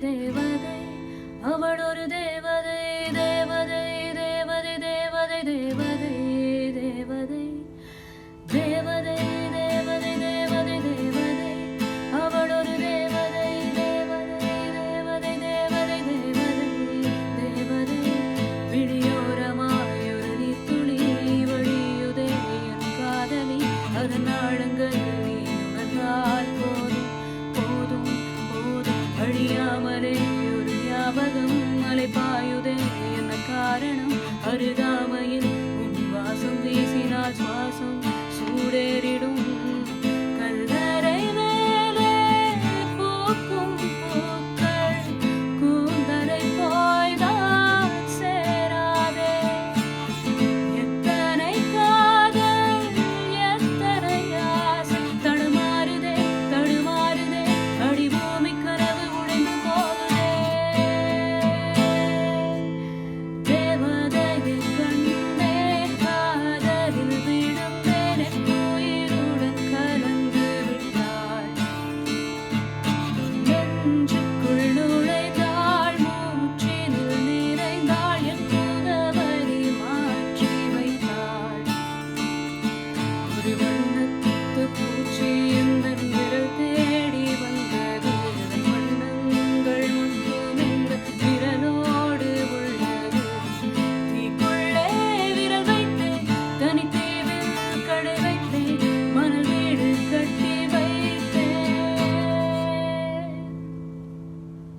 தேவதை அவள் ஒரு தேவதை தேவதை தேவதை தேவதை தேவதை தேவதை தேவதை தேவதை தேவதை தேவதை அவள் ஒரு தேவதை தேவதை தேவதை தேவதை தேவதை தேவதை விழியோரமாய் ஒரு நீத்துளி வழியுதே என் காதலி அதன் ஆழங்கள்